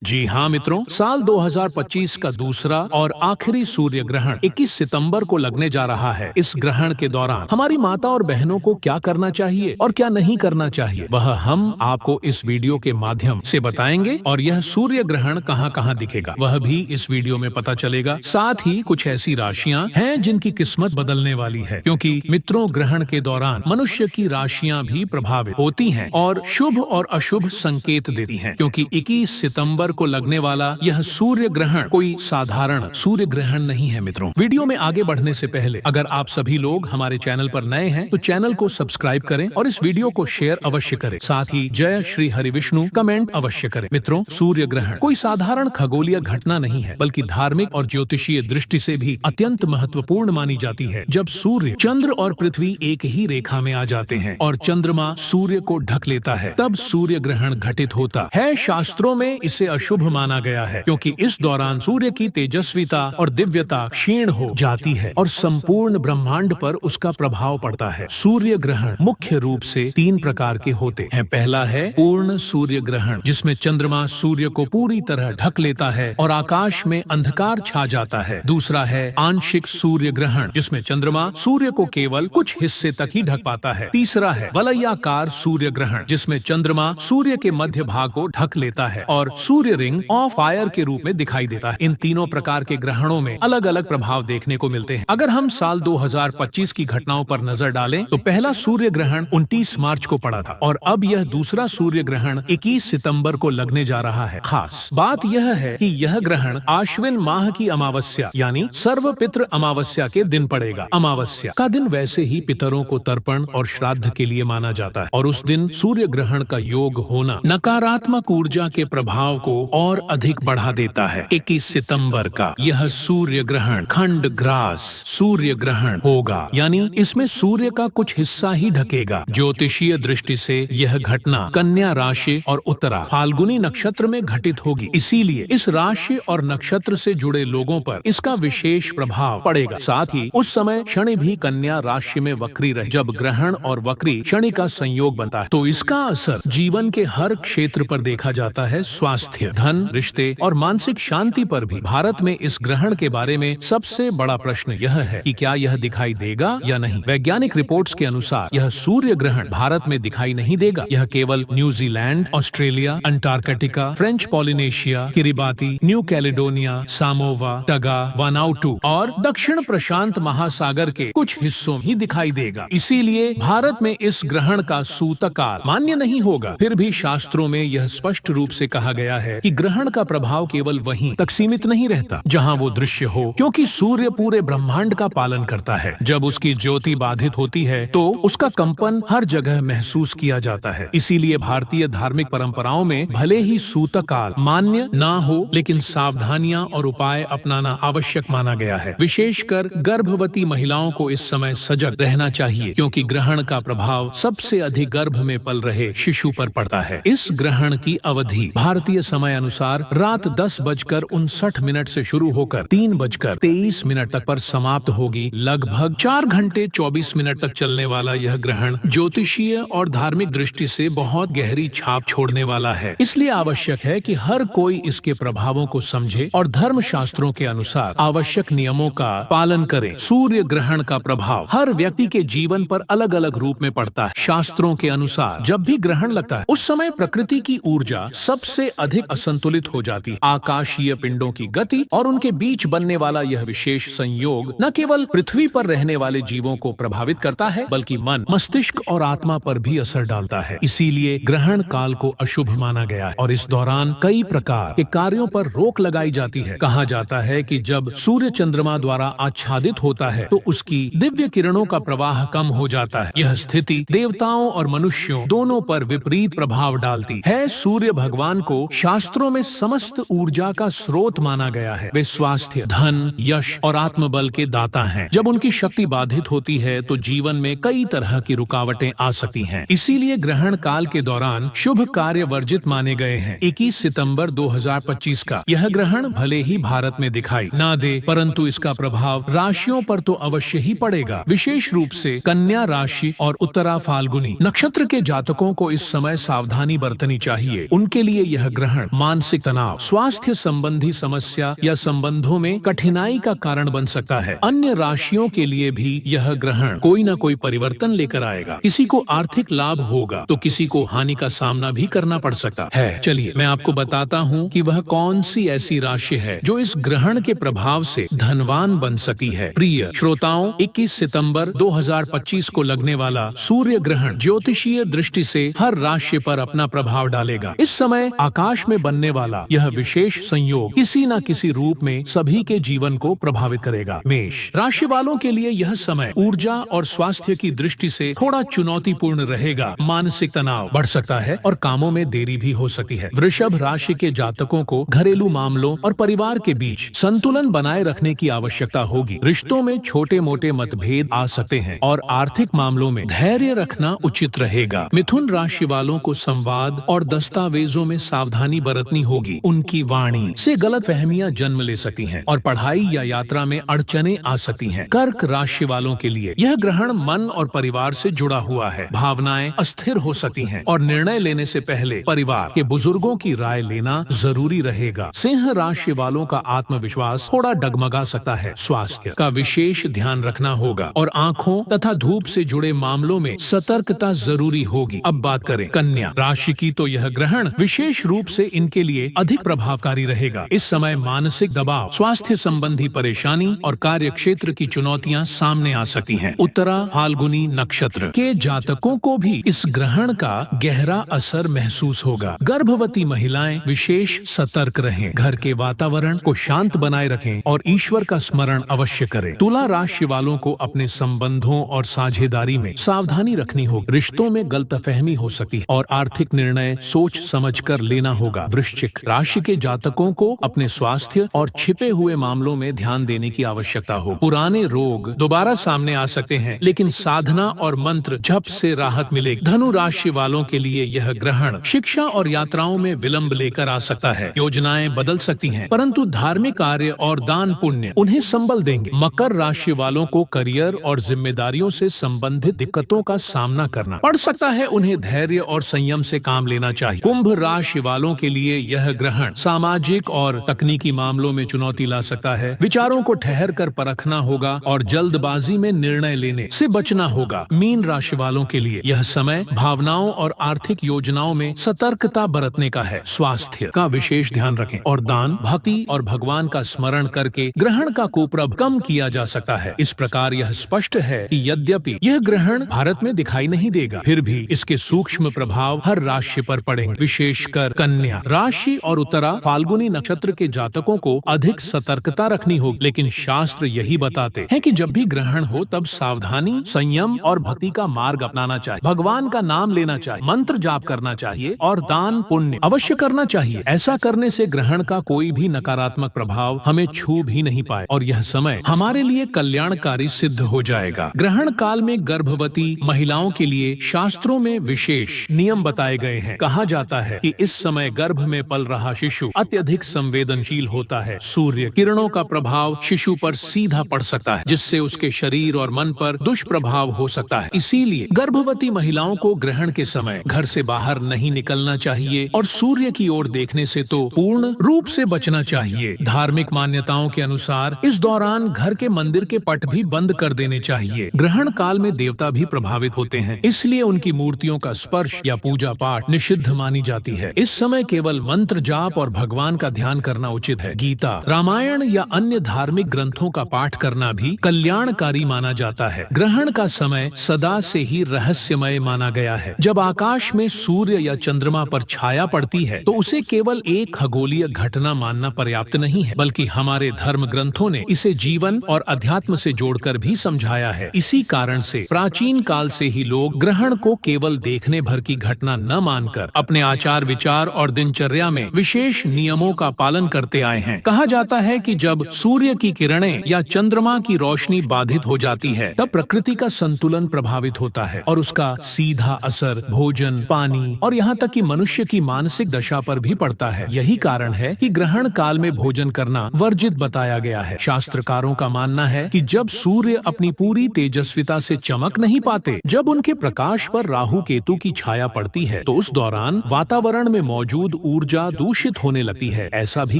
जी हाँ मित्रों, साल 2025 का दूसरा और आखिरी सूर्य ग्रहण 21 सितंबर को लगने जा रहा है। इस ग्रहण के दौरान हमारी माता और बहनों को क्या करना चाहिए और क्या नहीं करना चाहिए, वह हम आपको इस वीडियो के माध्यम से बताएंगे। और यह सूर्य ग्रहण कहाँ कहाँ दिखेगा वह भी इस वीडियो में पता चलेगा। साथ ही कुछ ऐसी राशियाँ हैं जिनकी किस्मत बदलने वाली है, क्योंकि मित्रों ग्रहण के दौरान मनुष्य की राशियाँ भी प्रभावित होती हैं और शुभ और अशुभ संकेत देती हैं। क्योंकि 21 सितंबर को लगने वाला यह सूर्य ग्रहण कोई साधारण सूर्य ग्रहण नहीं है। मित्रों, वीडियो में आगे बढ़ने से पहले अगर आप सभी लोग हमारे चैनल पर नए हैं तो चैनल को सब्सक्राइब करें और इस वीडियो को शेयर अवश्य करें। साथ ही जय श्री हरि विष्णु कमेंट अवश्य करें। मित्रों, सूर्य ग्रहण कोई साधारण खगोलीय घटना नहीं है, बल्कि धार्मिक और ज्योतिषीय दृष्टि से भी अत्यंत महत्वपूर्ण मानी जाती है। जब सूर्य, चंद्र और पृथ्वी एक ही रेखा में आ जाते हैं और चंद्रमा सूर्य को ढक लेता है, तब सूर्य ग्रहण घटित होता है। शास्त्रों में इसे शुभ माना गया है, क्योंकि इस दौरान सूर्य की तेजस्विता और दिव्यता क्षीण हो जाती है और संपूर्ण ब्रह्मांड पर उसका प्रभाव पड़ता है। सूर्य ग्रहण मुख्य रूप से 3 प्रकार के होते हैं। पहला है पूर्ण सूर्य ग्रहण, जिसमें चंद्रमा सूर्य को पूरी तरह ढक लेता है और आकाश में अंधकार छा जाता है। दूसरा है आंशिक सूर्य ग्रहण, जिसमें चंद्रमा सूर्य को केवल कुछ हिस्से तक ही ढक पाता है। तीसरा है वलयाकार सूर्य ग्रहण, जिसमें चंद्रमा सूर्य के मध्य भाग को ढक लेता है और सूर्य रिंग ऑफ फायर के रूप में दिखाई देता है। इन तीनों प्रकार के ग्रहणों में अलग अलग प्रभाव देखने को मिलते हैं। अगर हम साल 2025 की घटनाओं पर नजर डालें तो पहला सूर्य ग्रहण 29 मार्च को पड़ा था और अब यह दूसरा सूर्य ग्रहण 21 सितंबर को लगने जा रहा है। खास बात यह है कि यह ग्रहण आश्विन माह की अमावस्या यानी सर्वपितृ अमावस्या के दिन पड़ेगा। अमावस्या का दिन वैसे ही पितरों को तर्पण और श्राद्ध के लिए माना जाता है और उस दिन सूर्य ग्रहण का योग होना नकारात्मक ऊर्जा के प्रभाव को और अधिक बढ़ा देता है। 21 सितंबर का यह सूर्य ग्रहण खंड ग्रास सूर्य ग्रहण होगा, यानी इसमें सूर्य का कुछ हिस्सा ही ढकेगा। ज्योतिषीय दृष्टि से यह घटना कन्या राशि और उत्तरा फाल्गुनी नक्षत्र में घटित होगी, इसीलिए इस राशि और नक्षत्र से जुड़े लोगों पर इसका विशेष प्रभाव पड़ेगा। साथ ही उस समय शनि भी कन्या राशि में वक्री रहे। जब ग्रहण और वक्री शनि का संयोग बनता है तो इसका असर जीवन के हर क्षेत्र पर देखा जाता है। स्वास्थ्य, धन, रिश्ते और मानसिक शांति पर भी। भारत में इस ग्रहण के बारे में सबसे बड़ा प्रश्न यह है कि क्या यह दिखाई देगा या नहीं। वैज्ञानिक रिपोर्ट्स के अनुसार यह सूर्य ग्रहण भारत में दिखाई नहीं देगा। यह केवल New Zealand, Australia, Antarctica, French Polynesia, Kiribati, New Caledonia, Samoa, Tonga, Vanuatu और दक्षिण प्रशांत महासागर के कुछ हिस्सों ही दिखाई देगा। इसीलिए भारत में इस ग्रहण का सूतकाल मान्य नहीं होगा। फिर भी शास्त्रों में यह स्पष्ट रूप से कहा गया है कि ग्रहण का प्रभाव केवल वहीं तक सीमित नहीं रहता जहां वो दृश्य हो, क्योंकि सूर्य पूरे ब्रह्मांड का पालन करता है। जब उसकी ज्योति बाधित होती है तो उसका कंपन हर जगह महसूस किया जाता है। इसीलिए भारतीय धार्मिक परंपराओं में भले ही सूतकाल मान्य ना हो, लेकिन सावधानियां और उपाय अपनाना आवश्यक माना गया है। विशेषकर गर्भवती महिलाओं को इस समय सजग रहना चाहिए, क्योंकि ग्रहण का प्रभाव सबसे अधिक गर्भ में पल रहे शिशु पर पड़ता है। इस ग्रहण की अवधि भारतीय समय अनुसार रात 10:59 से शुरू होकर 3:23 तक पर समाप्त होगी। लगभग 4 घंटे 24 मिनट तक चलने वाला यह ग्रहण ज्योतिषीय और धार्मिक दृष्टि से बहुत गहरी छाप छोड़ने वाला है। इसलिए आवश्यक है कि हर कोई इसके प्रभावों को समझे और धर्म शास्त्रों के अनुसार आवश्यक नियमों का पालन करे। सूर्य ग्रहण का प्रभाव हर व्यक्ति के जीवन पर अलग अलग रूप में पड़ता है। शास्त्रों के अनुसार जब भी ग्रहण लगता है उस समय प्रकृति की ऊर्जा सबसे अधिक असंतुलित हो जाती है। आकाशीय पिंडों की गति और उनके बीच बनने वाला यह विशेष संयोग न केवल पृथ्वी पर रहने वाले जीवों को प्रभावित करता है, बल्कि मन, मस्तिष्क और आत्मा पर भी असर डालता है। इसीलिए ग्रहण काल को अशुभ माना गया है और इस दौरान कई प्रकार के कार्यों पर रोक लगाई जाती है। कहा जाता है कि जब सूर्य चंद्रमा द्वारा आच्छादित होता है तो उसकी दिव्य किरणों का प्रवाह कम हो जाता है। यह स्थिति देवताओं और मनुष्यों दोनों पर विपरीत प्रभाव डालती है। सूर्य भगवान को शास्त्रों में समस्त ऊर्जा का स्रोत माना गया है। वे स्वास्थ्य, धन, यश और आत्मबल के दाता हैं। जब उनकी शक्ति बाधित होती है तो जीवन में कई तरह की रुकावटें आ सकती हैं। इसीलिए ग्रहण काल के दौरान शुभ कार्य वर्जित माने गए हैं। 21 सितंबर 2025 का यह ग्रहण भले ही भारत में दिखाई ना दे, परंतु इसका प्रभाव राशियों पर तो अवश्य ही पड़ेगा। विशेष रूप से कन्या राशि और उत्तरा फाल्गुनी नक्षत्र के जातकों को इस समय सावधानी बरतनी चाहिए। उनके लिए यह ग्रहण ग्रहण मानसिक तनाव, स्वास्थ्य संबंधी समस्या या संबंधों में कठिनाई का कारण बन सकता है। अन्य राशियों के लिए भी यह ग्रहण कोई न कोई परिवर्तन लेकर आएगा। किसी को आर्थिक लाभ होगा तो किसी को हानि का सामना भी करना पड़ सकता है। चलिए मैं आपको बताता हूँ कि वह कौन सी ऐसी राशि है जो इस ग्रहण के प्रभाव से धनवान बन सकती है। प्रिय श्रोताओं, 21 सितंबर 2025 को लगने वाला सूर्य ग्रहण ज्योतिषीय दृष्टि से हर राशि पर अपना प्रभाव डालेगा। इस समय आकाश में बनने वाला यह विशेष संयोग किसी न किसी रूप में सभी के जीवन को प्रभावित करेगा। मेष राशि वालों के लिए यह समय ऊर्जा और स्वास्थ्य की दृष्टि से थोड़ा चुनौतीपूर्ण रहेगा। मानसिक तनाव बढ़ सकता है और कामों में देरी भी हो सकती है। वृषभ राशि के जातकों को घरेलू मामलों और परिवार के बीच संतुलन बनाए रखने की आवश्यकता होगी। रिश्तों में छोटे मोटे मतभेद आ सकते हैं और आर्थिक मामलों में धैर्य रखना उचित रहेगा। मिथुन राशि वालों को संवाद और दस्तावेजों में सावधानी बरतनी होगी। उनकी वाणी से गलतफहमियां जन्म ले सकती हैं और पढ़ाई या यात्रा में अड़चने आ सकती हैं। कर्क राशि वालों के लिए यह ग्रहण मन और परिवार से जुड़ा हुआ है। भावनाएं अस्थिर हो सकती हैं और निर्णय लेने से पहले परिवार के बुजुर्गों की राय लेना जरूरी रहेगा। सिंह राशि वालों का आत्मविश्वास थोड़ा डगमगा सकता है। स्वास्थ्य का विशेष ध्यान रखना होगा और आंखों तथा धूप से जुड़े मामलों में सतर्कता जरूरी होगी। अब बात करें कन्या राशि की, तो यह ग्रहण विशेष रूप से इनके लिए अधिक प्रभावकारी रहेगा। इस समय मानसिक दबाव, स्वास्थ्य संबंधी परेशानी और कार्य क्षेत्र की चुनौतियां सामने आ सकती हैं। उत्तरा फाल्गुनी नक्षत्र के जातकों को भी इस ग्रहण का गहरा असर महसूस होगा। गर्भवती महिलाएं विशेष सतर्क रहें, घर के वातावरण को शांत बनाए रखें और ईश्वर का स्मरण अवश्य करें। तुला राशि वालों को अपने संबंधों और साझेदारी में सावधानी रखनी होगी। रिश्तों में गलतफहमी हो सकती है और आर्थिक निर्णय सोच समझकर लेना होगा। वृश्चिक राशि के जातकों को अपने स्वास्थ्य और छिपे हुए मामलों में ध्यान देने की आवश्यकता हो। पुराने रोग दोबारा सामने आ सकते हैं, लेकिन साधना और मंत्र जप से राहत मिलेगी। धनु राशि वालों के लिए यह ग्रहण शिक्षा और यात्राओं में विलंब लेकर आ सकता है। योजनाएं बदल सकती हैं, परंतु धार्मिक कार्य और दान पुण्य उन्हें संबल देंगे। मकर राशि वालों को करियर और जिम्मेदारियों से संबंधित दिक्कतों का सामना करना पड़ सकता है। उन्हें धैर्य और संयम से काम लेना चाहिए। कुंभ राशि वालों के लिए यह ग्रहण सामाजिक और तकनीकी मामलों में चुनौती ला सकता है। विचारों को ठहर कर परखना होगा और जल्दबाजी में निर्णय लेने से बचना होगा। मीन राशि वालों के लिए यह समय भावनाओं और आर्थिक योजनाओं में सतर्कता बरतने का है। स्वास्थ्य का विशेष ध्यान रखें और दान, भक्ति और भगवान का स्मरण करके ग्रहण का कुप्रभाव कम किया जा सकता है। इस प्रकार यह स्पष्ट है कि यद्यपि यह ग्रहण भारत में दिखाई नहीं देगा, फिर भी इसके सूक्ष्म प्रभाव हर राशि पर पड़ेंगे। विशेषकर कन्या राशि और उत्तरा फाल्गुनी नक्षत्र के जातकों को अधिक सतर्कता रखनी होगी। लेकिन शास्त्र यही बताते हैं कि जब भी ग्रहण हो तब सावधानी, संयम और भक्ति का मार्ग अपनाना चाहिए। भगवान का नाम लेना चाहिए, मंत्र जाप करना चाहिए और दान पुण्य अवश्य करना चाहिए। ऐसा करने से ग्रहण का कोई भी नकारात्मक प्रभाव हमें छू भी नहीं पाए और यह समय हमारे लिए कल्याणकारी सिद्ध हो जाएगा। ग्रहण काल में गर्भवती महिलाओं के लिए शास्त्रों में विशेष नियम बताए गए हैं। कहा जाता है कि इस समय गर्भ में पल रहा शिशु अत्यधिक संवेदनशील होता है। सूर्य किरणों का प्रभाव शिशु पर सीधा पड़ सकता है, जिससे उसके शरीर और मन पर दुष्प्रभाव हो सकता है। इसीलिए गर्भवती महिलाओं को ग्रहण के समय घर से बाहर नहीं निकलना चाहिए और सूर्य की ओर देखने से तो पूर्ण रूप से बचना चाहिए। धार्मिक मान्यताओं के अनुसार इस दौरान घर के मंदिर के पट भी बंद कर देने चाहिए। ग्रहण काल में देवता भी प्रभावित होते हैं, इसलिए उनकी मूर्तियों का स्पर्श या पूजा पाठ निषिद्ध मानी जाती है। इस समय केवल मंत्र जाप और भगवान का ध्यान करना उचित है। गीता, रामायण या अन्य धार्मिक ग्रंथों का पाठ करना भी कल्याणकारी माना जाता है। ग्रहण का समय सदा से ही रहस्यमय माना गया है। जब आकाश में सूर्य या चंद्रमा पर छाया पड़ती है तो उसे केवल एक खगोलीय घटना मानना पर्याप्त नहीं है, बल्कि हमारे धर्म ग्रंथों ने इसे जीवन और अध्यात्म से जोड़कर भी समझाया है। इसी कारण से प्राचीन काल से ही लोग ग्रहण को केवल देखने भर की घटना न मानकर अपने आचार विचार और दिनचर्या में विशेष नियमों का पालन करते आए हैं। कहा जाता है कि जब सूर्य की किरणें या चंद्रमा की रोशनी बाधित हो जाती है तब प्रकृति का संतुलन प्रभावित होता है और उसका सीधा असर भोजन, पानी और यहाँ तक कि मनुष्य की मानसिक दशा पर भी पड़ता है। यही कारण है कि ग्रहण काल में भोजन करना वर्जित बताया गया है। शास्त्रकारों का मानना है कि जब सूर्य अपनी पूरी तेजस्विता से चमक नहीं पाते, जब उनके प्रकाश पर राहु केतु की छाया पड़ती है, तो उस दौरान वातावरण में मौजूद ऊर्जा दूषित होने लगती है। ऐसा भी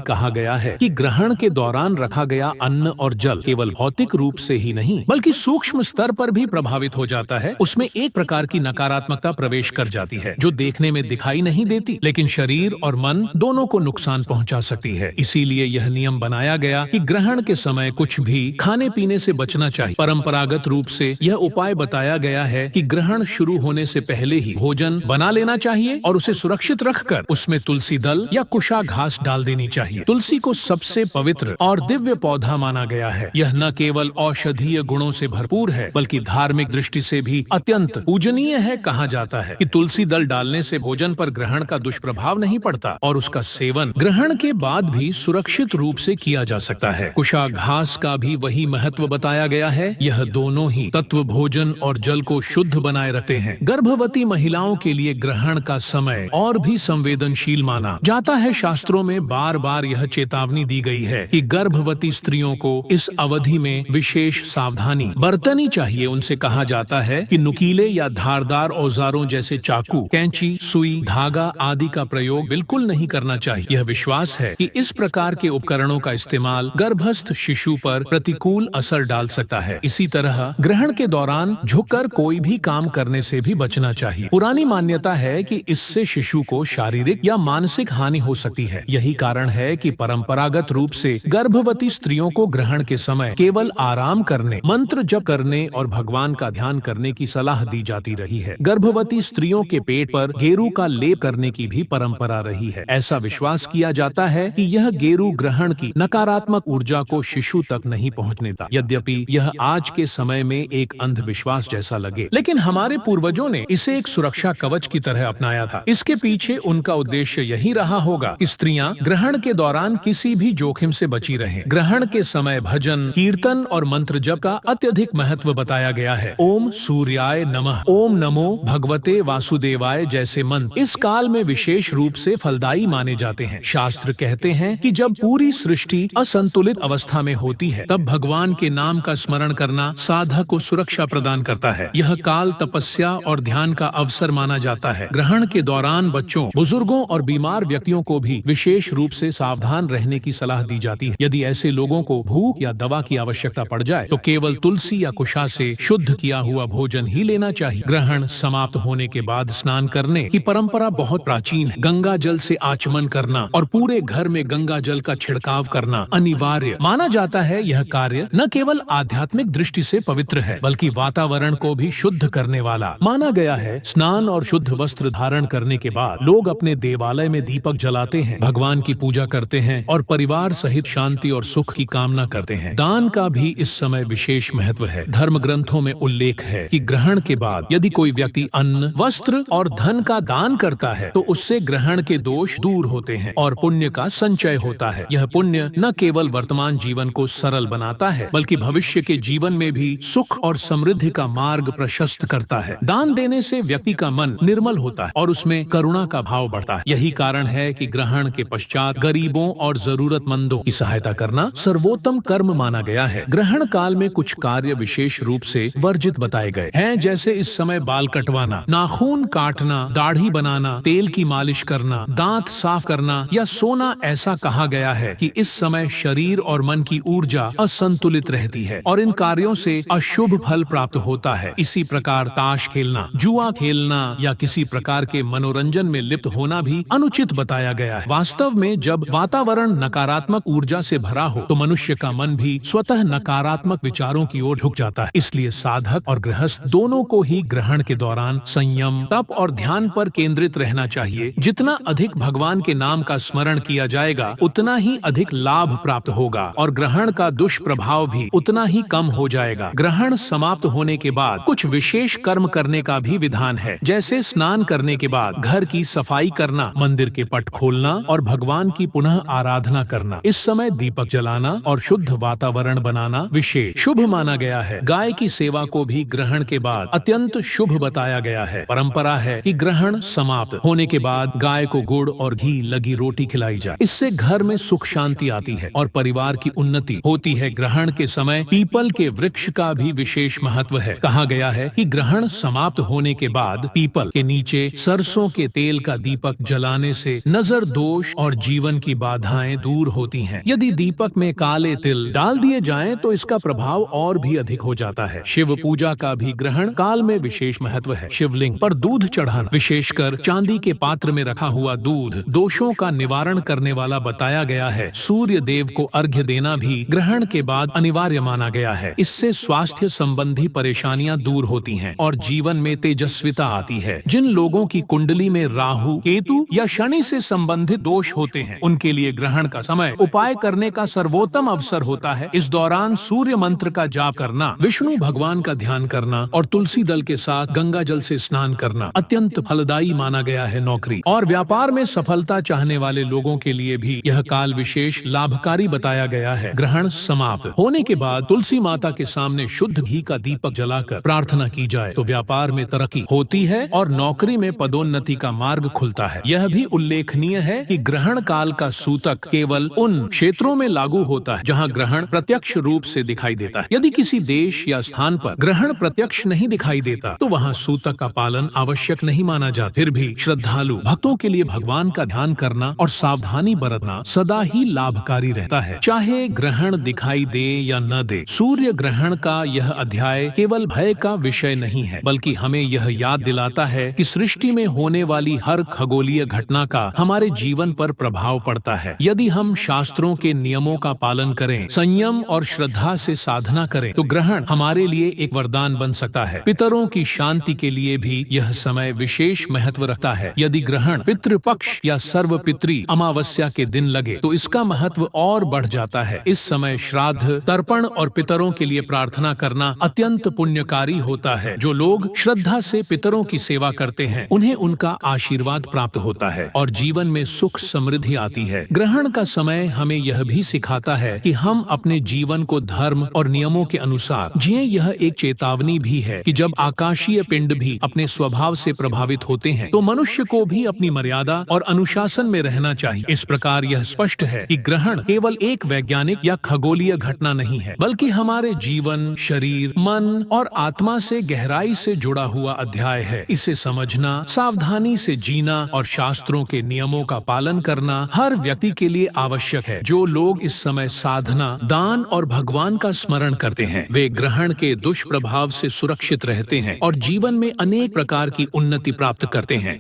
कहा गया है कि ग्रहण के दौरान रखा गया अन्न और जल केवल भौतिक रूप से ही नहीं बल्कि सूक्ष्म स्तर पर भी प्रभावित हो जाता है। उसमें एक प्रकार की नकारात्मकता प्रवेश कर जाती है जो देखने में दिखाई नहीं देती लेकिन शरीर और मन दोनों को नुकसान पहुंचा सकती है। इसीलिए यह नियम बनाया गया कि ग्रहण के समय कुछ भी खाने पीने से बचना चाहिए। परंपरागत रूप से यह उपाय बताया गया है कि ग्रहण शुरू होने से पहले ही भोजन बना लेना चाहिए और उसे सुरक्षित रखकर उसमें तुलसी दल या कुशा घास डाल देनी चाहिए। तुलसी को सबसे पवित्र और दिव्य पौधा माना गया है। यह न केवल औषधीय गुणों से भरपूर है बल्कि धार्मिक दृष्टि से भी अत्यंत पूजनीय है। कहा जाता है कि तुलसी दल डालने से भोजन पर ग्रहण का दुष्प्रभाव नहीं पड़ता और उसका सेवन ग्रहण के बाद भी सुरक्षित रूप से किया जा सकता है। कुशा घास का भी वही महत्व बताया गया है। यह दोनों ही तत्व भोजन और जल को शुद्ध बनाए रखते हैं। गर्भवती महिलाओं के लिए ग्रहण का समय और भी संवेदनशील माना जाता है। शास्त्रों में बार बार यह चेतावनी दी गई है कि गर्भवती स्त्रियों को इस अवधि में विशेष सावधानी बरतनी चाहिए। उनसे कहा जाता है कि नुकीले या धारदार औजारों जैसे चाकू, कैंची, सुई, धागा आदि का प्रयोग बिल्कुल नहीं करना चाहिए। यह विश्वास है कि इस प्रकार के उपकरणों का इस्तेमाल गर्भस्थ शिशु पर प्रतिकूल असर डाल सकता है। इसी तरह ग्रहण के दौरान झुककर कोई भी काम करने से भी बचना चाहिए। पुरानी मान्यता है कि इससे शिशु को शारीरिक या मानसिक हानि हो सकती है। यही कारण है कि परंपरागत रूप से गर्भवती स्त्रियों को ग्रहण के समय केवल आराम करने, मंत्र जप करने और भगवान का ध्यान करने की सलाह दी जाती रही है। गर्भवती स्त्रियों के पेट पर गेरू का लेप करने की भी परंपरा रही है। ऐसा विश्वास किया जाता है कि यह गेरू ग्रहण की नकारात्मक ऊर्जा को शिशु तक नहीं पहुंचने देता। यद्यपि यह आज के समय में एक अंधविश्वास जैसा लगे, लेकिन हमारे पूर्वजों ने इसे एक सुरक्षा कवच की तरह अपनाया था। इसके पीछे उनका उद्देश्य यही रहा होगा कि स्त्रियां ग्रहण के दौरान किसी भी जोखिम से बची रहें। ग्रहण के समय भजन, कीर्तन और मंत्र जप का अत्यधिक महत्व बताया गया है। ओम सूर्याय नमः, ओम नमो भगवते वासुदेवाय जैसे मंत्र इस काल में विशेष रूप से फलदायी माने जाते हैं। शास्त्र कहते हैं कि जब पूरी सृष्टि असंतुलित अवस्था में होती है तब भगवान के नाम का स्मरण करना साधक को सुरक्षा प्रदान करता है। यह काल तपस्या और ध्यान का अवसर माना जाता है। ग्रहण के दौरान बच्चों, बुजुर्गों और बीमार व्यक्तियों को भी विशेष रूप से सावधान रहने की सलाह दी जाती है। यदि ऐसे लोगों को भूख या दवा की आवश्यकता पड़ जाए तो केवल तुलसी या कुशा से शुद्ध किया हुआ भोजन ही लेना चाहिए। ग्रहण समाप्त होने के बाद स्नान करने की परंपरा बहुत प्राचीन है। गंगा जल से आचमन करना और पूरे घर में गंगा जल का छिड़काव करना अनिवार्य माना जाता है। यह कार्य न केवल आध्यात्मिक दृष्टि से पवित्र है बल्कि वातावरण को भी शुद्ध करने वाला माना गया है। स्नान और शुद्ध वस्त्र धारण करने के बाद लोग अपने देवालय में दीपक जलाते हैं, भगवान की पूजा करते हैं और परिवार सहित शांति और सुख की कामना करते हैं। दान का भी इस समय विशेष महत्व है। धर्म ग्रंथों में उल्लेख है कि ग्रहण के बाद यदि कोई व्यक्ति अन्न, वस्त्र और धन का दान करता है तो उससे ग्रहण के दोष दूर होते हैं और पुण्य का संचय होता है। यह पुण्य न केवल वर्तमान जीवन को सरल बनाता है बल्कि भविष्य के जीवन में भी सुख और समृद्धि का मार्ग प्रशस्त करता है। दान देने से व्यक्ति का मन निर्मल होता है और उसमें करुणा का भाव बढ़ता है। यही कारण है कि ग्रहण के पश्चात गरीबों और जरूरतमंदों की सहायता करना सर्वोत्तम कर्म माना गया है। ग्रहण काल में कुछ कार्य विशेष रूप से वर्जित बताए गए हैं, जैसे इस समय बाल कटवाना, नाखून काटना, दाढ़ी बनाना, तेल की मालिश करना, दांत साफ करना या सोना। ऐसा कहा गया है कि इस समय शरीर और मन की ऊर्जा असंतुलित रहती है और इन कार्यों से अशुभ फल प्राप्त होता है। इसी प्रकार ताश खेलना, जुआ खेलना या किसी प्रकार के मनोरंजन में लिप्त होना भी अनुचित बताया गया है। वास्तव में जब वातावरण नकारात्मक ऊर्जा से भरा हो तो मनुष्य का मन भी स्वतः नकारात्मक विचारों की ओर झुक जाता है। इसलिए साधक और गृहस्थ दोनों को ही ग्रहण के दौरान संयम, तप और ध्यान पर केंद्रित रहना चाहिए। जितना अधिक भगवान के नाम का स्मरण किया जाएगा उतना ही अधिक लाभ प्राप्त होगा और ग्रहण का दुष्प्रभाव भी उतना ही कम हो जाएगा। ग्रहण समाप्त होने के बाद कुछ विशेष कर्म करने का भी विधान है, जैसे स्नान करने के बाद घर की सफाई करना, मंदिर के पट खोलना और भगवान की पुनः आराधना करना। इस समय दीपक जलाना और शुद्ध वातावरण बनाना विशेष शुभ माना गया है। गाय की सेवा को भी ग्रहण के बाद अत्यंत शुभ बताया गया है। परंपरा है कि ग्रहण समाप्त होने के बाद गाय को गुड़ और घी लगी रोटी खिलाई जाए। इससे घर में सुख शांति आती है और परिवार की उन्नति होती है। ग्रहण के समय पीपल के वृक्ष का भी विशेष महत्व है। कहा गया है कि ग्रहण समाप्त होने के बाद पीपल के नीचे सरसों के तेल का दीपक जला जलाने से नजर दोष और जीवन की बाधाएं दूर होती हैं। यदि दीपक में काले तिल डाल दिए जाएं तो इसका प्रभाव और भी अधिक हो जाता है। शिव पूजा का भी ग्रहण काल में विशेष महत्व है। शिवलिंग पर दूध चढ़ाना, विशेषकर चांदी के पात्र में रखा हुआ दूध, दोषों का निवारण करने वाला बताया गया है। सूर्य देव को अर्घ्य देना भी ग्रहण के बाद अनिवार्य माना गया है। इससे स्वास्थ्य संबंधी परेशानियां दूर होती हैं और जीवन में तेजस्विता आती है। जिन लोगों की कुंडली में राहु, केतु या शनि से संबंधित दोष होते हैं, उनके लिए ग्रहण का समय उपाय करने का सर्वोत्तम अवसर होता है। इस दौरान सूर्य मंत्र का जाप करना, विष्णु भगवान का ध्यान करना और तुलसी दल के साथ गंगा जल से स्नान करना अत्यंत फलदायी माना गया है। नौकरी और व्यापार में सफलता चाहने वाले लोगों के लिए भी यह काल विशेष लाभकारी बताया गया है। ग्रहण समाप्त होने के बाद तुलसी माता के सामने शुद्ध घी का दीपक जलाकर प्रार्थना की जाए तो व्यापार में तरक्की होती है और नौकरी में पदोन्नति का मार्ग खुलता है। यह भी उल्लेखनीय है कि ग्रहण काल का सूतक केवल उन क्षेत्रों में लागू होता है जहां ग्रहण प्रत्यक्ष रूप से दिखाई देता है। यदि किसी देश या स्थान पर ग्रहण प्रत्यक्ष नहीं दिखाई देता तो वहां सूतक का पालन आवश्यक नहीं माना जाता। फिर भी श्रद्धालु भक्तों के लिए भगवान का ध्यान करना और सावधानी बरतना सदा ही लाभकारी रहता है, चाहे ग्रहण दिखाई दे या न दे। सूर्य ग्रहण का यह अध्याय केवल भय का विषय नहीं है, बल्कि हमें यह याद दिलाता है कि सृष्टि में होने वाली हर खगोलीय घटना का हमारे जीवन पर प्रभाव पड़ता है। यदि हम शास्त्रों के नियमों का पालन करें, संयम और श्रद्धा से साधना करें, तो ग्रहण हमारे लिए एक वरदान बन सकता है। पितरों की शांति के लिए भी यह समय विशेष महत्व रखता है। यदि ग्रहण पितृपक्ष या सर्वपितरी अमावस्या के दिन लगे तो इसका महत्व और बढ़ जाता है। इस समय श्राद्ध, तर्पण और पितरों के लिए प्रार्थना करना अत्यंत पुण्यकारी होता है। जो लोग श्रद्धा से पितरों की सेवा करते हैं, उन्हें उनका आशीर्वाद प्राप्त होता है और जीवन में सुख समृद्धि आती है। ग्रहण का समय हमें यह भी सिखाता है कि हम अपने जीवन को धर्म और नियमों के अनुसार जिए। यह एक चेतावनी भी है कि जब आकाशीय पिंड भी अपने स्वभाव से प्रभावित होते हैं तो मनुष्य को भी अपनी मर्यादा और अनुशासन में रहना चाहिए। इस प्रकार यह स्पष्ट है कि ग्रहण केवल एक वैज्ञानिक या खगोलीय घटना नहीं है, बल्कि हमारे जीवन, शरीर, मन और आत्मा से गहराई से जुड़ा हुआ अध्याय है। इसे समझना, सावधानी से जीना और शास्त्रों के नियमों का पालन करना हर व्यक्ति के लिए आवश्यक है। जो लोग इस समय साधना, दान और भगवान का स्मरण करते हैं, वे ग्रहण के दुष्प्रभाव से सुरक्षित रहते हैं और जीवन में अनेक प्रकार की उन्नति प्राप्त करते हैं।